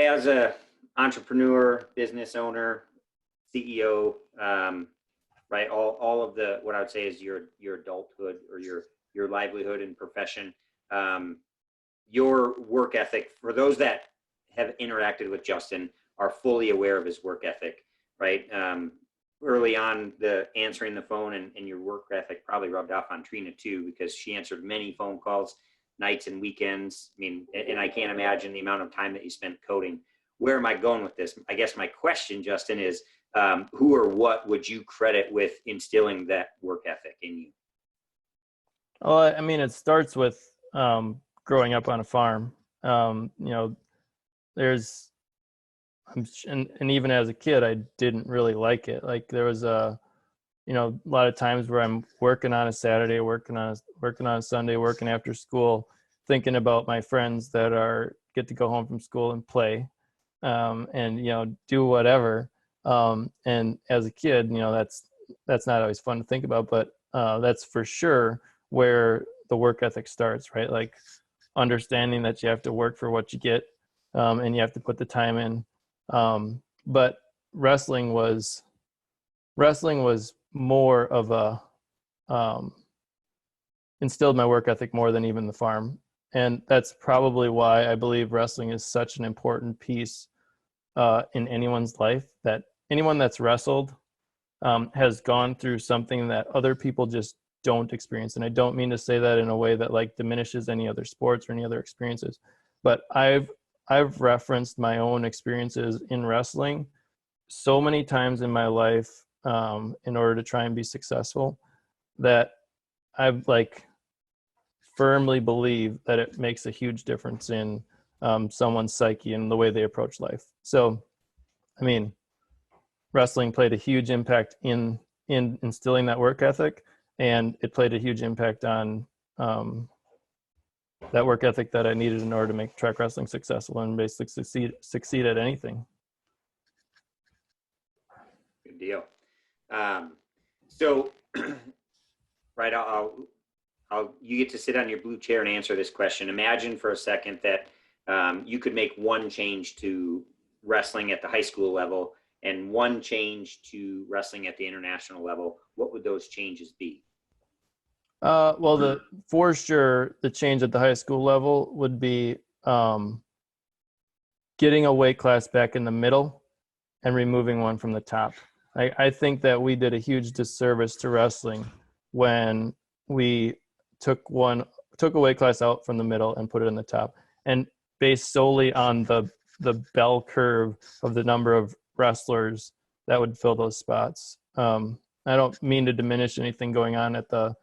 as a entrepreneur, business owner, CEO, right? All of the, what I would say is your adulthood or your livelihood and profession, your work ethic, for those that have interacted with Justin, are fully aware of his work ethic, right? Early on, the answering the phone and your work ethic probably rubbed off on Trina too, because she answered many phone calls, nights and weekends. I mean, and I can't imagine the amount of time that you spent coding. Where am I going with this? I guess my question, Justin, is who or what would you credit with instilling that work ethic in you? Well, I mean, it starts with growing up on a farm. There's, and even as a kid, I didn't really like it. Like there was a lot of times where I'm working on a Saturday, working on a Sunday, working after school, thinking about my friends that get to go home from school and play, and do whatever. And as a kid, that's not always fun to think about, but that's for sure where the work ethic starts, right? Like understanding that you have to work for what you get, and you have to put the time in. But wrestling was more of a instilled my work ethic more than even the farm. And that's probably why I believe wrestling is such an important piece in anyone's life, that anyone that's wrestled has gone through something that other people just don't experience. And I don't mean to say that in a way that like diminishes any other sports or any other experiences, but I've referenced my own experiences in wrestling so many times in my life in order to try and be successful, that I've firmly believe that it makes a huge difference in someone's psyche and the way they approach life. So, I mean, wrestling played a huge impact in instilling that work ethic, and it played a huge impact on that work ethic that I needed in order to make track wrestling successful and basically succeed at anything. Good deal. So, right, you get to sit on your blue chair and answer this question. Imagine for a second that you could make one change to wrestling at the high school level and one change to wrestling at the international level. What would those changes be? Well, for sure, the change at the high school level would be getting a weight class back in the middle and removing one from the top. I think that we did a huge disservice to wrestling when we took a weight class out from the middle and put it in the top, and based solely on the bell curve of the number of wrestlers that would fill those spots. I don't mean to diminish anything going on at the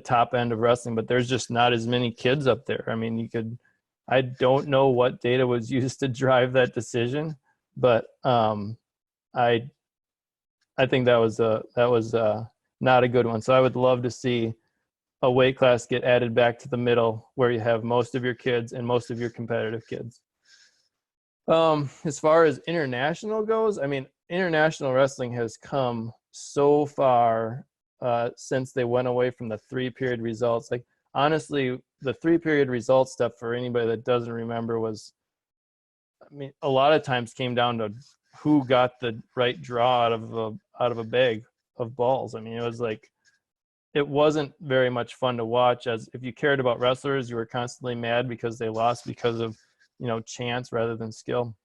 top end of wrestling, but there's just not as many kids up there. I mean, I don't know what data was used to drive that decision, but I think that was not a good one. So I would love to see a weight class get added back to the middle where you have most of your kids and most of your competitive kids. As far as international goes, I mean, international wrestling has come so far since they went away from the 3-period results. Like, honestly, the 3-period results stuff, for anybody that doesn't remember, was, I mean, a lot of times came down to who got the right draw out of a bag of balls. I mean, it wasn't very much fun to watch. As if you cared about wrestlers, you were constantly mad because they lost because of chance rather than skill.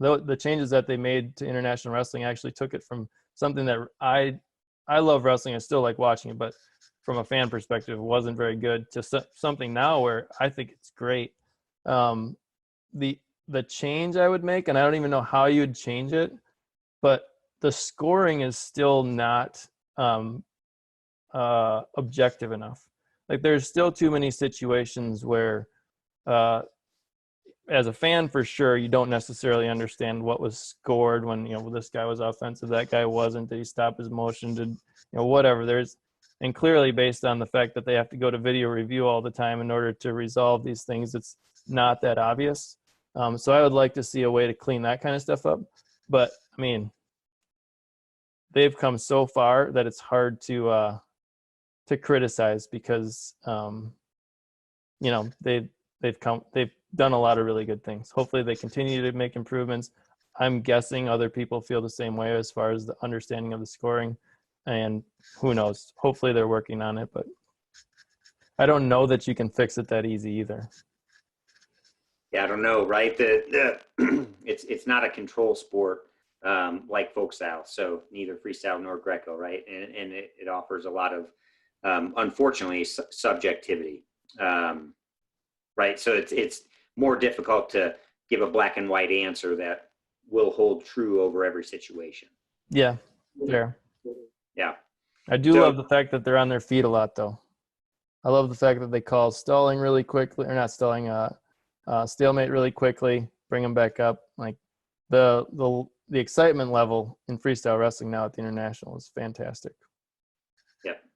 The changes that they made to international wrestling actually took it from something that I love wrestling. I still like watching it, but from a fan perspective, it wasn't very good, to something now where I think it's great. The change I would make, and I don't even know how you'd change it, but the scoring is still not objective enough. Like, there's still too many situations where as a fan, for sure, you don't necessarily understand what was scored when, this guy was offensive, that guy wasn't, did he stop his motion, did, whatever. And clearly, based on the fact that they have to go to video review all the time in order to resolve these things, it's not that obvious. So I would like to see a way to clean that kind of stuff up. But I mean, they've come so far that it's hard to criticize, because they've done a lot of really good things. Hopefully they continue to make improvements. I'm guessing other people feel the same way as far as the understanding of the scoring, and who knows, hopefully they're working on it, but I don't know that you can fix it that easy either. Yeah, I don't know, right? It's not a control sport like folk style, so neither freestyle nor Greco, right? And it offers a lot of unfortunately subjectivity, right? So it's more difficult to give a black and white answer that will hold true over every situation. Yeah, fair. Yeah. I do So love the fact that they're on their feet a lot, though. I love the fact that they call stalling really quickly, or not stalling, stalemate really quickly, bring them back up. Like the excitement level in freestyle wrestling now at the international is fantastic.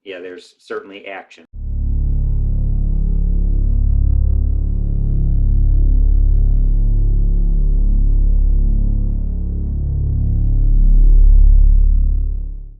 yeah, there's certainly action.